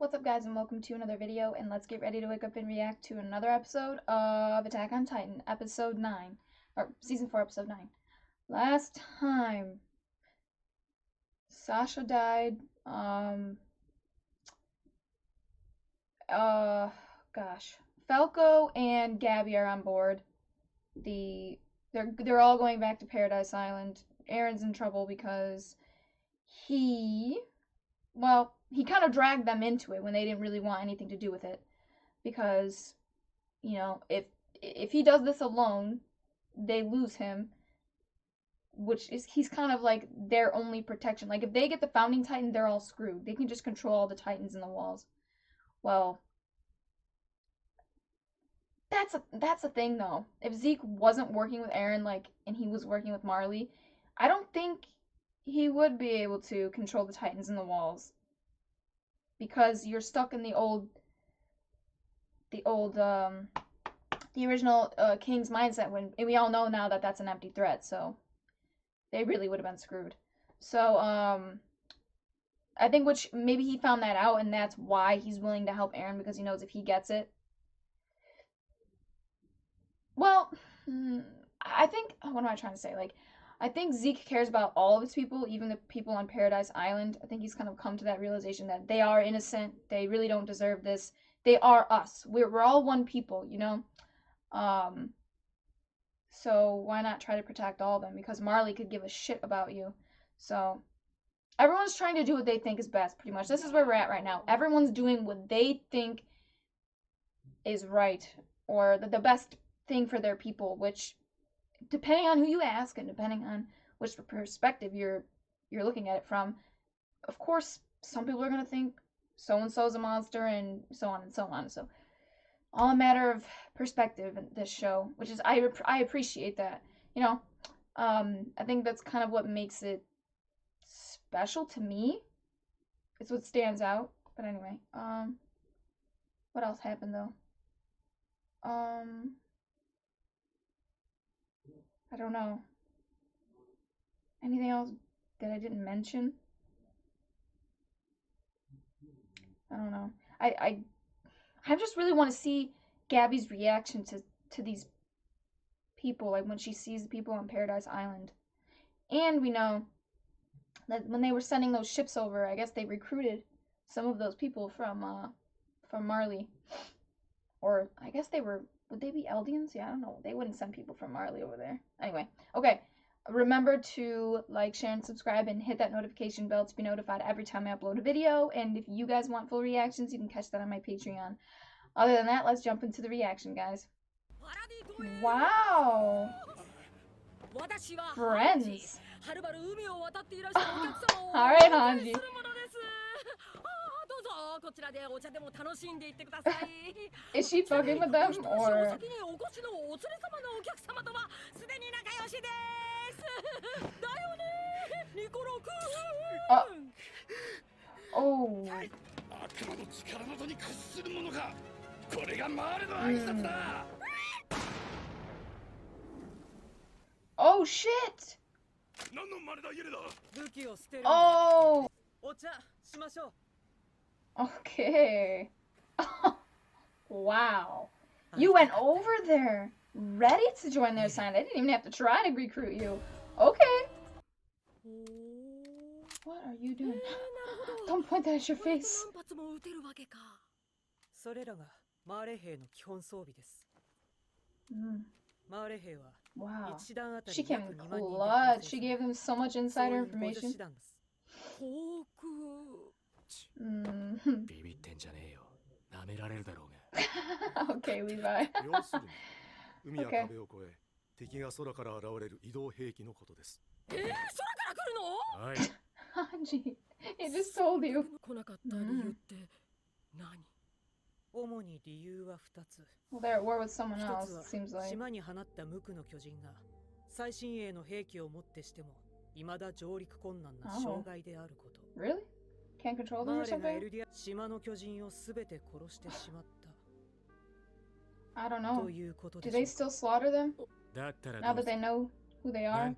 What's up, guys, and welcome to another video, and let's get ready to wake up and react to another episode of Attack on Titan, episode 9, or season 4, episode 9. Last time, Sasha died, gosh, Falco and Gabby are on board. They're all going back to Paradise Island. Aaron's in trouble because he kind of dragged them into it when they didn't really want anything to do with it. Because, if he does this alone, they lose him, he's kind of like their only protection. Like, if they get the Founding Titan, they're all screwed. They can just control all the Titans in the walls. Well, that's the thing, though. If Zeke wasn't working with Eren, and he was working with Marley, I don't think he would be able to control the Titans in the walls. Because you're stuck in the original King's mindset, and we all know now that that's an empty threat, so they really would have been screwed. So, I think maybe he found that out, and that's why he's willing to help Eren, because he knows if he gets it. Well, I think, what am I trying to say? I think Zeke cares about all of his people, even the people on Paradise Island. I think he's kind of come to that realization that they are innocent. They really don't deserve this. They are us. We're all one people, you know? So why not try to protect all of them? Because Marley could give a shit about you. So everyone's trying to do what they think is best, pretty much. This is where we're at right now. Everyone's doing what they think is right, or the best thing for their people, which, depending on who you ask and depending on which perspective you're looking at it from, of course, some people are going to think so-and-so is a monster, and so on and so on. So, all a matter of perspective in this show, which is, I appreciate that. I think that's kind of what makes it special to me. It's what stands out. But anyway, what else happened, though? I don't know. Anything else that I didn't mention? I don't know. I just really want to see Gabby's reaction to these people, like when she sees the people on Paradise Island. And we know that when they were sending those ships over, I guess they recruited some of those people from Marley. Or I guess would they be Eldians? Yeah, I don't know. They wouldn't send people from Marley over there. Anyway, okay. Remember to like, share, and subscribe, and hit that notification bell to be notified every time I upload a video. And if you guys want full reactions, you can catch that on my Patreon. Other than that, let's jump into the reaction, guys. Wow! Friends! Alright, Hanji. Is she fucking with them, or... Oh. Oh, shit! Oh! Okay. Wow. You went over there, ready to join their side. I didn't even have to try to recruit you. Okay. What are you doing? Don't point that at your face. Wow. She came clutch. She gave them so much insider information. Okay, Levi. Okay. Hanji, he just told you. Well, they're at war with someone else, it seems like. Oh. Really? Can't control them or something? I don't know. Do they still slaughter them? Now that they know who they are?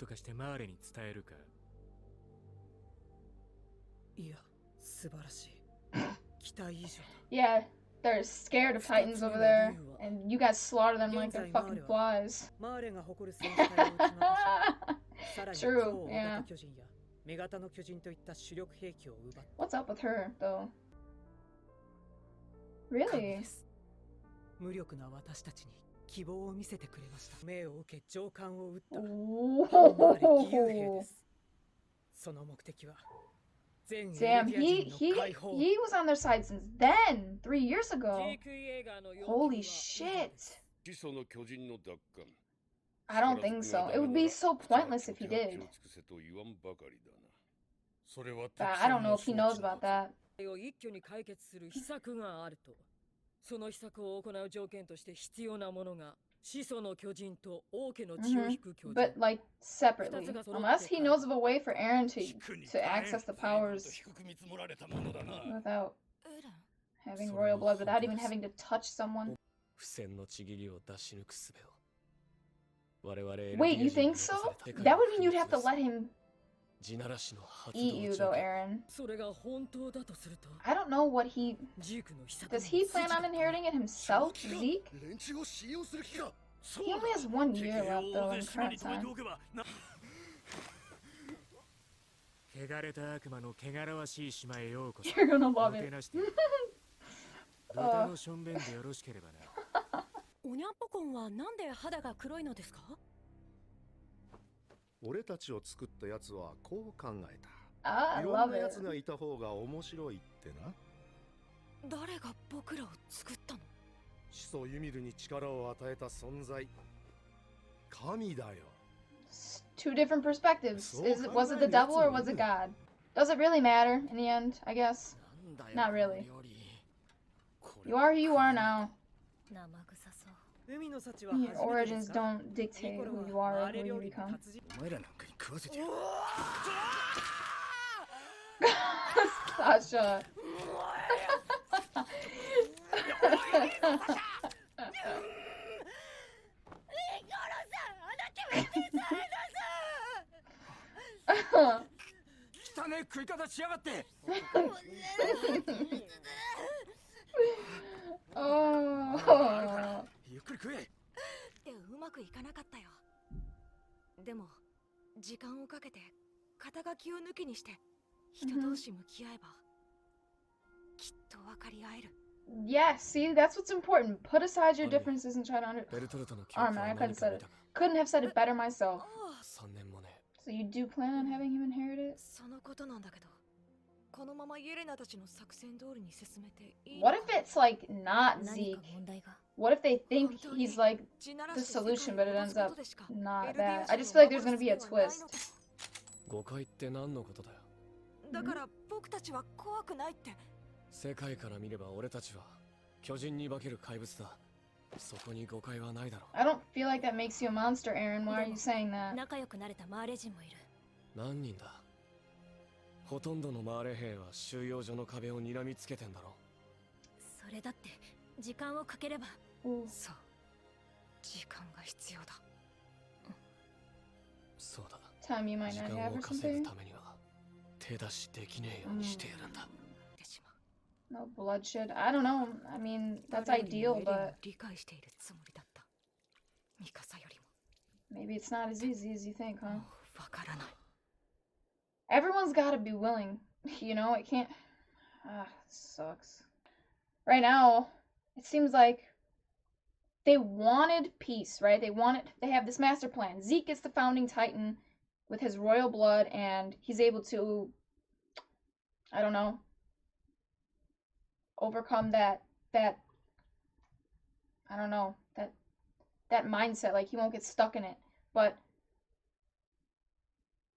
Yeah, they're scared of Titans over there, and you guys slaughter them like they're fucking flies. True, yeah. What's up with her, though? Really? 無力な私たちに希望を見せてくれました。命を受け上官を撃った。 Oh. その目的は全 Damn, he was on their side since then, 3 years ago. Holy shit. I don't think so. It would be so pointless if he did. But I don't know if he knows about that. 一挙に解決する秘策があると。その秘策を行う条件として必要なものが始祖の巨人と王家の血を引く巨人。But like separately, unless he knows of a way for Eren to access the powers without having royal blood, without even having to touch someone. Wait, you think so? That would mean you'd have to let him eat you though, Eren. I don't know what he... Does he plan on inheriting it himself, Zeke? He only has 1 year left though in current time. You're gonna love it. おにゃんぽこんはなんで肌が黒いのですか？俺たちを作ったやつはこう考えた。I いろん love なや it. つがいた方が面白いってな。誰が僕らを作ったの？始祖ユミルに力を与えた存在。神だよ。Two different perspectives. Was it the devil or was it God? Does it really matter in the end, I guess? Not really. You are who you are now. Your origins don't dictate who you are or who you become. Sasha. Oh. でうまくいかなかったよ。でも時間をかけて肩書きを抜きにして人同士向き合えばきっと分かり合える。Yeah, see, that's what's important. Put aside your differences and try to man, I couldn't have said it better myself. So you do plan on having him inherit it? そのことなんだけど、このままイエレナたちの作戦通りに進めていいの What if it's like not Zeke? What if they think he's like the solution, but it ends up not that? I just feel like there's gonna be a twist. 誤解って何のことだよ。だから僕たちは怖くないって。世界から見れば俺たちは巨人に化ける怪物だ。そこに誤解はないだろう。I don't feel like that makes you a monster, Eren. Why are you saying that? 仲良くなれたマーレ人もいる。何人だ？ほとんどのマーレ兵は収容所の壁を睨みつけてんだろ。それだって時間をかければ。Ooh. そう。時間が必要だ。そうだ。Time you might 時 not 間 have を or 稼 something. ぐためには手出しできねえようにしてやるんだ。No bloodshed. I don't know. I mean, that's ideal, but 理解しているつもりだった。ミカサよりも。 maybe it's not as easy as you think, huh? わからない。Everyone's got to be willing. You know, it can't. Ah, sucks. Right now, it seems like they wanted peace, right? They have this master plan. Zeke is the founding titan with his royal blood, and he's able to, I don't know, overcome that I don't know, that mindset. Like, he won't get stuck in it. But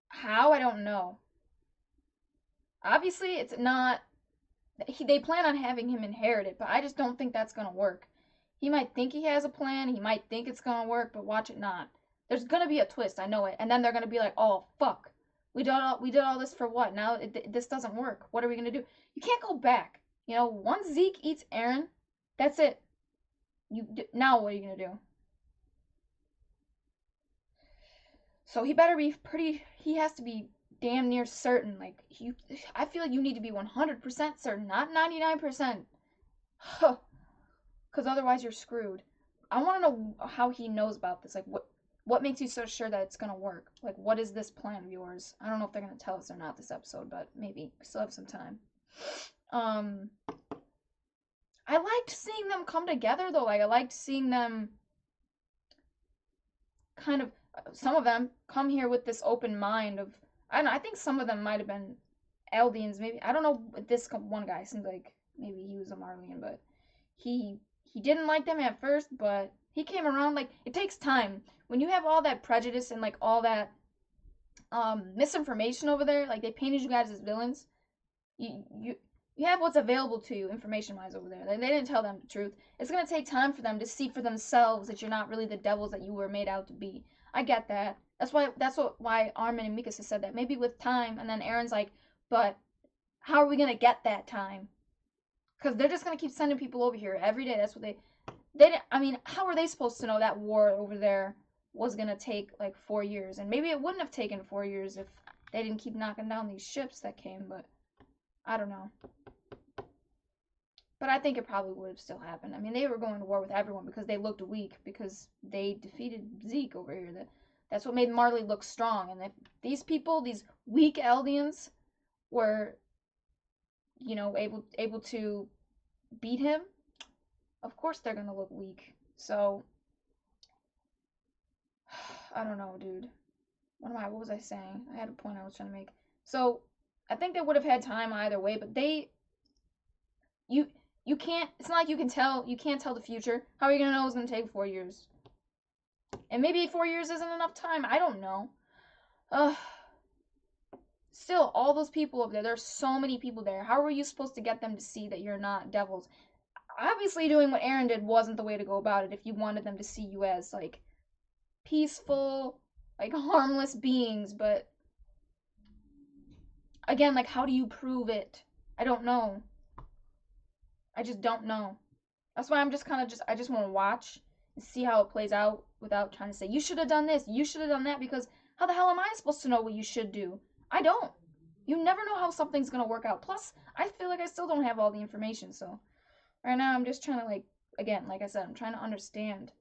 how? I don't know. Obviously, it's not. They plan on having him inherit it, but I just don't think that's gonna work. He might think he has a plan. He might think it's gonna work, but watch it not. There's gonna be a twist. I know it. And then they're gonna be like, "Oh fuck, we did all this for what? Now this doesn't work. What are we gonna do?" You can't go back. You know, once Zeke eats Eren, that's it. Now what are you gonna do? So he better be pretty. He has to be damn near certain. Like, I feel like you need to be 100% certain, not 99%. Because otherwise you're screwed. I want to know how he knows about this. Like, what makes you so sure that it's gonna work? Like, what is this plan of yours? I don't know if they're gonna tell us or not this episode, but maybe. We still have some time. I liked seeing them come together, though. Like, I liked seeing them kind of, some of them come here with this open mind of, I don't know, I think some of them might have been Eldians, maybe. I don't know, this one guy seems like maybe he was a Marleyan, but he didn't like them at first, but he came around. Like, it takes time. When you have all that prejudice and, like, all that misinformation over there, like, they painted you guys as villains, you have what's available to you information-wise over there. They didn't tell them the truth. It's going to take time for them to see for themselves that you're not really the devils that you were made out to be. I get that. Why Armin and Mikasa said that. Maybe with time, and then Aaron's like, but how are we going to get that time? Because they're just going to keep sending people over here every day. That's what they didn't, I mean, how are they supposed to know that war over there was going to take like 4 years? And maybe it wouldn't have taken 4 years if they didn't keep knocking down these ships that came, but I don't know. But I think it probably would have still happened. I mean, they were going to war with everyone because they looked weak, because they defeated Zeke over here. That's what made Marley look strong. And if these people, these weak Eldians, were, you know, able to beat him, of course they're gonna look weak. So I don't know, dude. What was I saying? I had a point I was trying to make. So I think they would have had time either way, but you can't, it's not like you can't tell the future. How are you gonna know it's gonna take 4 years? And maybe 4 years isn't enough time. I don't know. Still, all those people over there's so many people there. How are you supposed to get them to see that you're not devils? Obviously, doing what Aaron did wasn't the way to go about it if you wanted them to see you as, like, peaceful, like, harmless beings, but again, like, how do you prove it? I don't know. I just don't know. That's why I'm just kind of I just want to watch and see how it plays out without trying to say, you should have done this, you should have done that, because how the hell am I supposed to know what you should do? I don't. You never know how something's going to work out. Plus, I feel like I still don't have all the information, so right now I'm just trying to, like, again, like I said, I'm trying to understand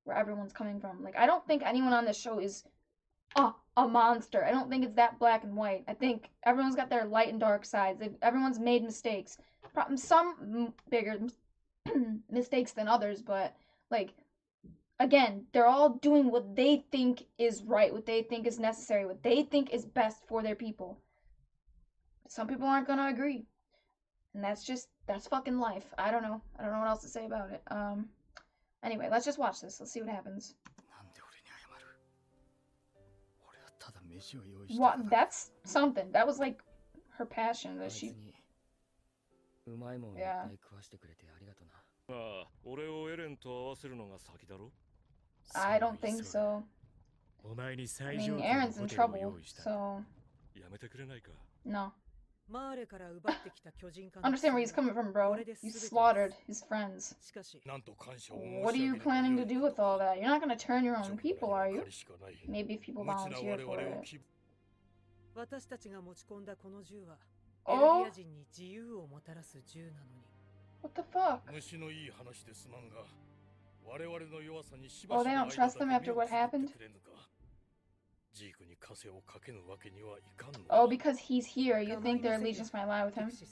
where everyone's coming from. Like, I don't think anyone on this show is a monster. I don't think it's that black and white. I think everyone's got their light and dark sides. Everyone's made mistakes. Some bigger mistakes than others, but, like, again, they're all doing what they think is right, what they think is necessary, what they think is best for their people. Some people aren't gonna agree. And that's fucking life. I don't know what else to say about it. Anyway, let's just watch this. Let's see what happens. What? That's something. That was like her passion that she. Yeah. I don't think so. I mean, Aaron's in trouble, so. No. Understand where he's coming from, bro. You slaughtered his friends. What are you planning to do with all that? You're not gonna turn your own people, are you? Maybe if people volunteer for it. Oh? What the fuck? Oh, they don't trust them after what happened? Oh, because he's here, you think their allegiance might lie with him? His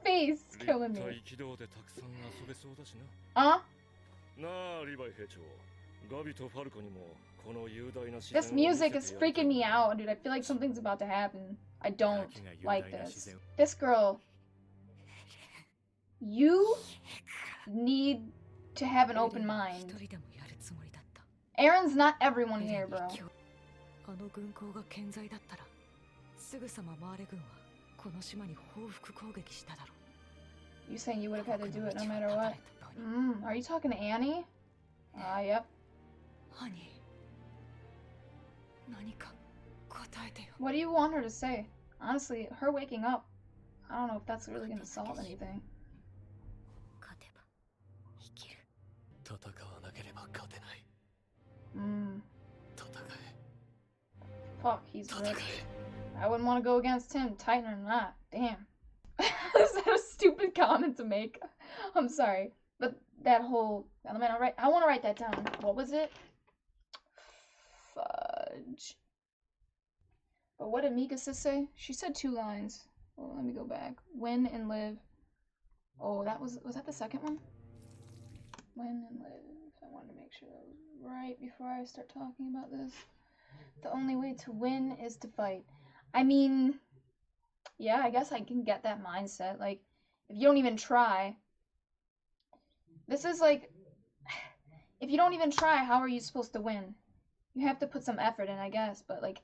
face is killing me. Huh? This music is freaking me out, dude. I feel like something's about to happen. I don't like this. This girl, you need to have an open mind. Aaron's not everyone here, bro. You saying you would have had to do it no matter what? Are you talking to Annie? Yep. What do you want her to say? Honestly, her waking up, I don't know if that's really gonna solve anything. 戦わなければ勝てない。 Mm. 戦 Fuck, he's え、戦 rich. え。 I wouldn't want to go against him, Titan or not. Damn. Is that a stupid comment to make? I'm sorry. But that whole element, I want to write that down. What was it? Fudge. But what did Mikasa say? She said 2 lines. Well, let me go back. Win and live. Oh, was that the second one? Win and live. I wanted to make sure that was right before I start talking about this. The only way to win is to fight. I mean, yeah, I guess I can get that mindset. Like, if you don't even try, this is like, if you don't even try, how are you supposed to win? You have to put some effort in, I guess, but like,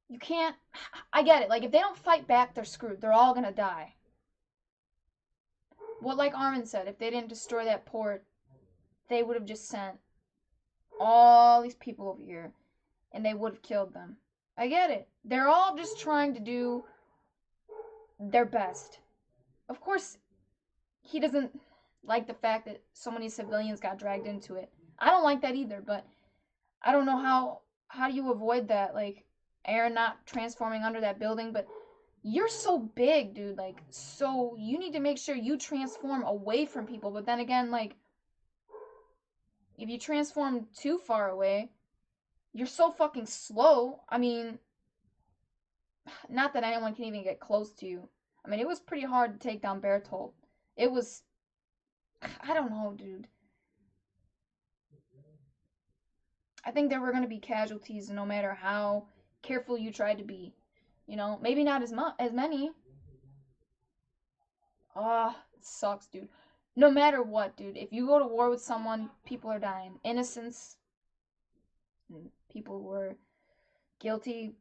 you can't, I get it. Like, if they don't fight back, they're screwed. They're all gonna die. What, like Armin said, if they didn't destroy that port, they would have just sent all these people over here, and they would have killed them. I get it. They're all just trying to do their best. Of course, he doesn't like the fact that so many civilians got dragged into it. I don't like that either, but I don't know how do you avoid that? Like, Aaron not transforming under that building, but you're so big, dude. Like, so you need to make sure you transform away from people. But then again, like, if you transform too far away, you're so fucking slow. I mean, not that anyone can even get close to you. I mean, it was pretty hard to take down Bertolt. It was, I don't know, dude. I think there were going to be casualties no matter how careful you tried to be. You know, maybe not as many. Ah, it sucks, dude. No matter what, dude. If you go to war with someone, people are dying. Innocents, people who were guilty.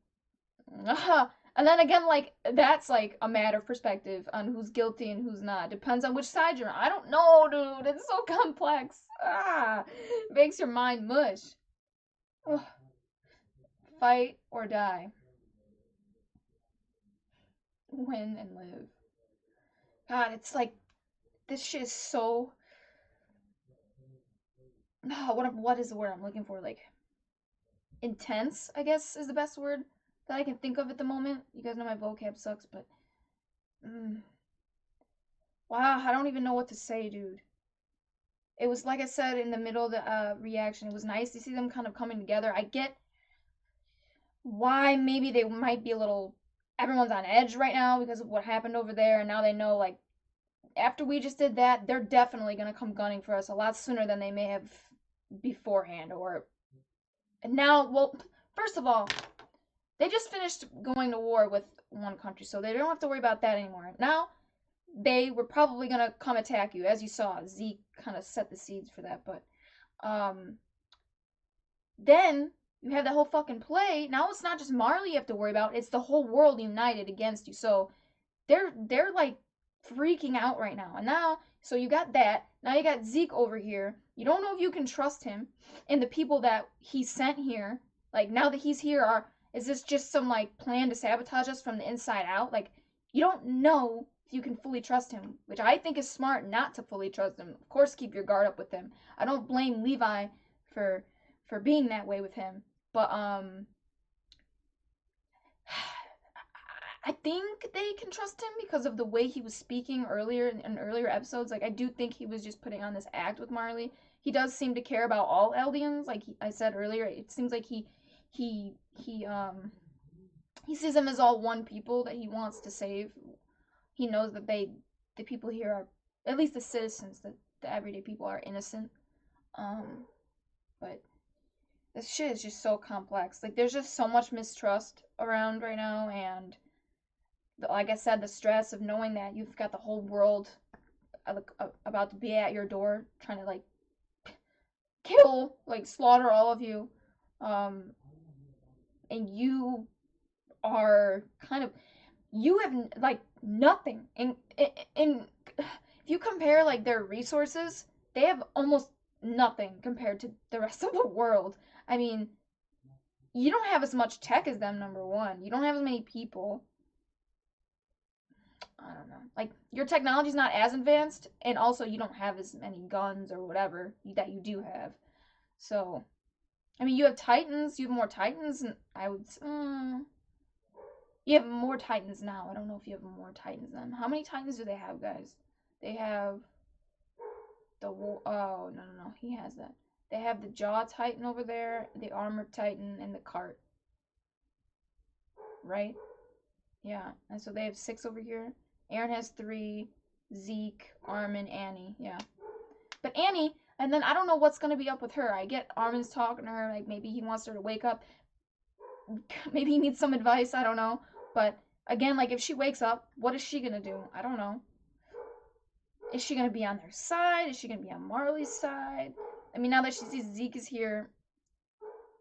And then again, like, that's like a matter of perspective on who's guilty and who's not. Depends on which side you're on. I don't know, dude. It's so complex. Makes your mind mush. Ugh. Fight or die. Win and live. God, it's like, this shit is so. What is the word I'm looking for? Like, intense, I guess, is the best word that I can think of at the moment. You guys know my vocab sucks, but wow, I don't even know what to say, dude. It was, like I said in the middle of the reaction, it was nice to see them kind of coming together. I get why maybe they might be a little, everyone's on edge right now because of what happened over there, and now they know, like, after we just did that, they're definitely gonna come gunning for us a lot sooner than they may have beforehand. Or and now, well, first of all, they just finished going to war with one country, so they don't have to worry about that anymore. Now, they were probably gonna come attack you, as you saw. Zeke kind of set the seeds for that, but then you have that whole fucking play. Now it's not just Marley you have to worry about; it's the whole world united against you. So they're like freaking out right now. And now, so you got that. Now you got Zeke over here. You don't know if you can trust him, and the people that he sent here. Like, now that he's here, is this just some like plan to sabotage us from the inside out? Like, you don't know if you can fully trust him, which I think is smart not to fully trust him. Of course, keep your guard up with him. I don't blame Levi for being that way with him, but I think they can trust him because of the way he was speaking earlier in earlier episodes. Like, I do think he was just putting on this act with Marley. He does seem to care about all Eldians. Like I said earlier, it seems like he sees them as all one people that he wants to save. He knows that the people here are, at least the citizens, the everyday people are innocent. But this shit is just so complex. Like, there's just so much mistrust around right now, and like I said, the stress of knowing that you've got the whole world about to be at your door, trying to like kill, like slaughter all of you, and you are kind of, you have like nothing. And if you compare like their resources, they have almost nothing compared to the rest of the world. I mean, you don't have as much tech as them, number one. You don't have as many people. I don't know. Like, your technology's not as advanced, and also you don't have as many guns or whatever that you do have. So, I mean, you have Titans, you have more Titans, and I would. You have more Titans now. I don't know if you have more Titans then. How many Titans do they have, guys? They have the. Oh, no, no, no. He has that. They have the Jaw Titan over there, the Armored Titan, and the Cart. Right? Yeah. And so they have 6 over here. Aaron has 3. Zeke, Armin, Annie. Yeah. But Annie, and then I don't know what's going to be up with her. I get Armin's talking to her. Like, maybe he wants her to wake up. Maybe he needs some advice. I don't know. But again, like, if she wakes up, what is she going to do? I don't know. Is she going to be on their side? Is she going to be on Marley's side? I mean, now that she sees Zeke is here,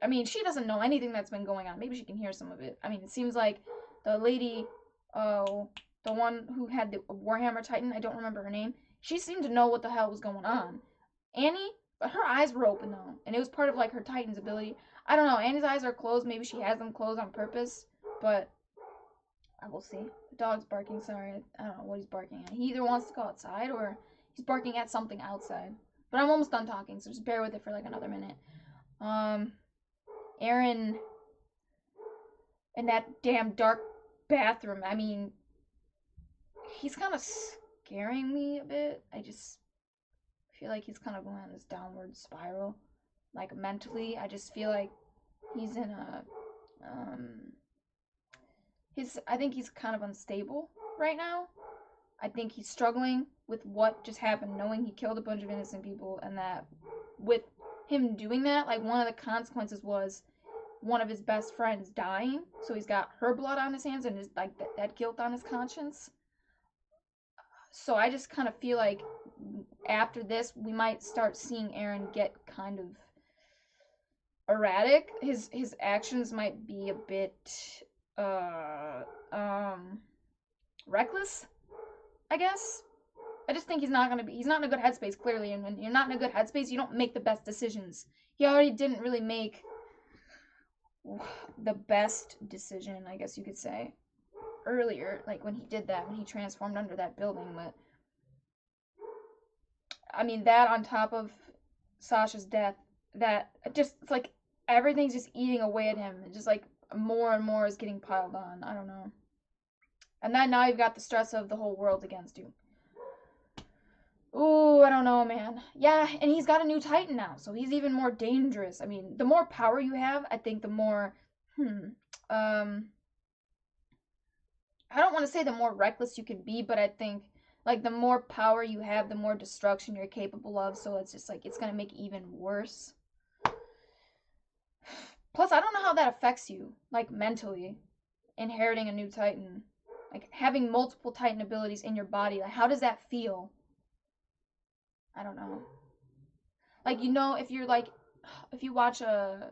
I mean, she doesn't know anything that's been going on. Maybe she can hear some of it. I mean, it seems like the lady, oh, the one who had the Warhammer Titan, I don't remember her name, she seemed to know what the hell was going on. Annie, but her eyes were open though, and it was part of like her Titan's ability. I don't know, Annie's eyes are closed. Maybe she has them closed on purpose, but I will see. The dog's barking, sorry. I don't know what he's barking at. He either wants to go outside or he's barking at something outside. But I'm almost done talking, so just bear with it for like another minute. Aaron in that damn dark bathroom. I mean, he's kind of scaring me a bit. I just feel like he's kind of going on this downward spiral. Like, mentally, I just feel like he's in a, I think he's kind of unstable right now. I think he's struggling with what just happened, knowing he killed a bunch of innocent people, and that with him doing that, like, one of the consequences was one of his best friends dying, so he's got her blood on his hands and is like that guilt on his conscience. So I just kind of feel like after this we might start seeing Aaron get kind of erratic. His actions might be a bit reckless, I guess. I just think he's not in a good headspace, clearly, and when you're not in a good headspace, you don't make the best decisions. He already didn't really make the best decision, I guess you could say, earlier, like when he did that, when he transformed under that building. But I mean, that on top of Sasha's death, that just, it's like everything's just eating away at him. It's just like more and more is getting piled on. I don't know. And then now you've got the stress of the whole world against you. Ooh, I don't know, man. Yeah, and he's got a new Titan now, so he's even more dangerous. I mean, the more power you have, I think the more, I don't want to say the more reckless you can be, but I think, like, the more power you have, the more destruction you're capable of, so it's just, like, it's gonna make it even worse. Plus, I don't know how that affects you, like, mentally, inheriting a new Titan. Like, having multiple Titan abilities in your body, like, how does that feel? I don't know. Like, you know, if you watch a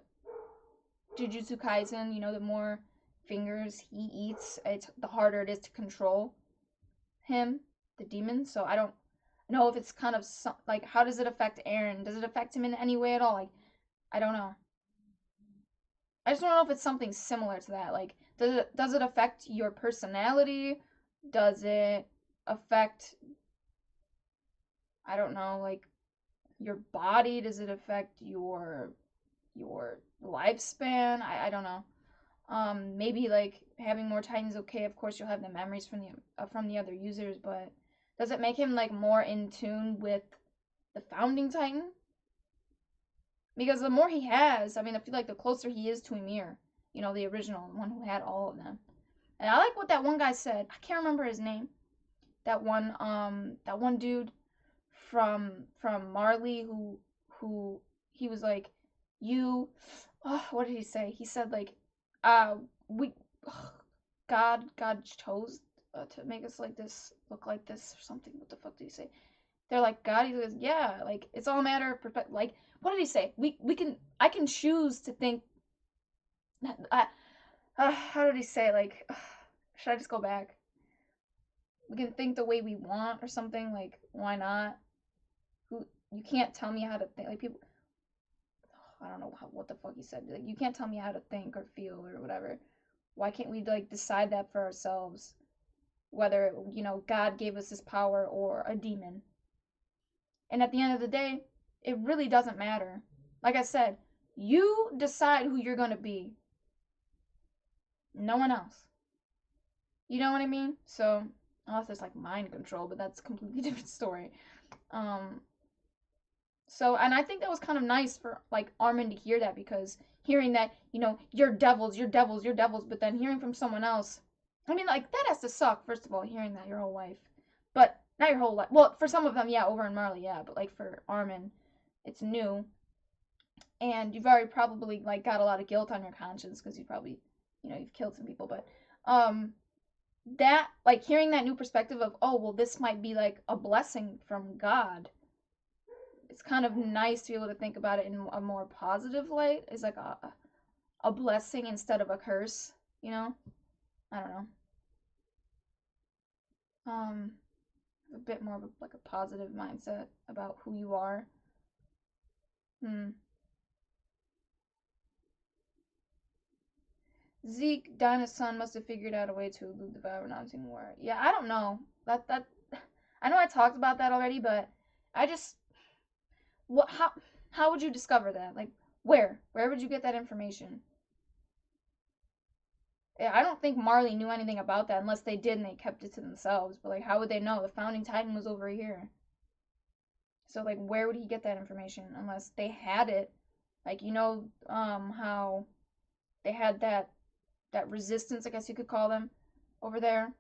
Jujutsu Kaisen, you know, the more fingers he eats, the harder it is to control him, the demon. So I don't know if it's kind of like, how does it affect Aaron? Does it affect him in any way at all? Like, I don't know. I just don't know if it's something similar to that. Like, does it affect your personality? Does it affect, I don't know, like, your body? Does it affect your lifespan? I don't know. Maybe like having more Titans, okay, of course you'll have the memories from the other users, but does it make him like more in tune with the founding Titan? Because the more he has, I mean, I feel like the closer he is to Ymir, you know, the original one who had all of them. And I like what that one guy said. I can't remember his name. That one dude from Marley who he was like, you, oh, what did he say? He said like, we, God chose to make us like this, look like this, or something. What the fuck did he say? They're like, God, he goes, yeah, like, it's all a matter of perspective. Like, what did he say? I can choose to think, how did he say, like, should I just go back? We can think the way we want or something, like, why not? You can't tell me how to think, like, people, I don't know what the fuck he said, like, you can't tell me how to think or feel or whatever. Why can't we, like, decide that for ourselves? whether, God gave us this power or a demon. And at the end of the day, it really doesn't matter. Like I said, you decide who you're going to be. No one else. You know what I mean? So, unless it's like mind control, but that's a completely different story. So, and I think that was kind of nice for like Armin to hear that, because hearing that, you're devils, you're devils, you're devils, but then hearing from someone else, I mean, like, that has to suck, first of all, hearing that your whole life. But not your whole life. Well, for some of them, yeah, over in Marley, yeah, but like for Armin, it's new. And you've already probably like got a lot of guilt on your conscience because you probably, you've killed some people, but that, like, hearing that new perspective of, oh, well, this might be like a blessing from God. It's kind of nice to be able to think about it in a more positive light. It's like a blessing instead of a curse, I don't know. A bit more of like a positive mindset about who you are. Zeke, Dinah's son, must have figured out a way to elude the Vibronauting War. Yeah, I don't know. That I know I talked about that already, but I just how would you discover that? Like, where would you get that information? Yeah, I don't think Marley knew anything about that unless they did and they kept it to themselves. But like, how would they know? The founding titan was over here. So like, where would he get that information unless they had it? Like, how they had that resistance, I guess you could call them, over there,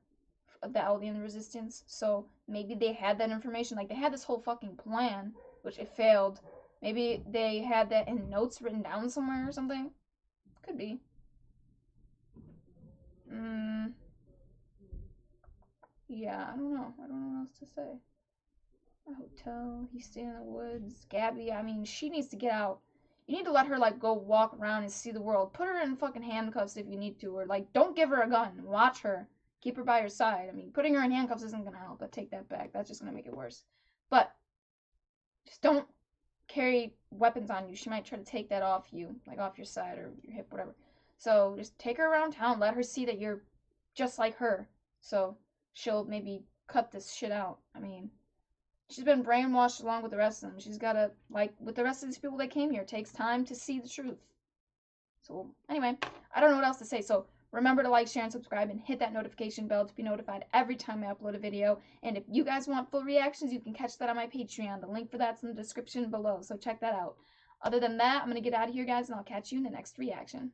the Alien resistance. So maybe they had that information. Like, they had this whole fucking plan, which it failed. Maybe they had that in notes written down somewhere or something. Could be. Yeah, I don't know. I don't know what else to say. A hotel. He's staying in the woods. Gabby, I mean, she needs to get out. You need to let her, like, go walk around and see the world. Put her in fucking handcuffs if you need to. Or, like, don't give her a gun. Watch her. Keep her by your side. I mean, putting her in handcuffs isn't going to help. I take that back. That's just going to make it worse. But just don't carry weapons on you. She might try to take that off you. Like, off your side or your hip, whatever. So just take her around town. Let her see that you're just like her. So she'll maybe cut this shit out. I mean, she's been brainwashed along with the rest of them. She's got to, like, with the rest of these people that came here, it takes time to see the truth. So, anyway, I don't know what else to say. So, remember to like, share, and subscribe, and hit that notification bell to be notified every time I upload a video. And if you guys want full reactions, you can catch that on my Patreon. The link for that's in the description below, so check that out. Other than that, I'm going to get out of here, guys, and I'll catch you in the next reaction.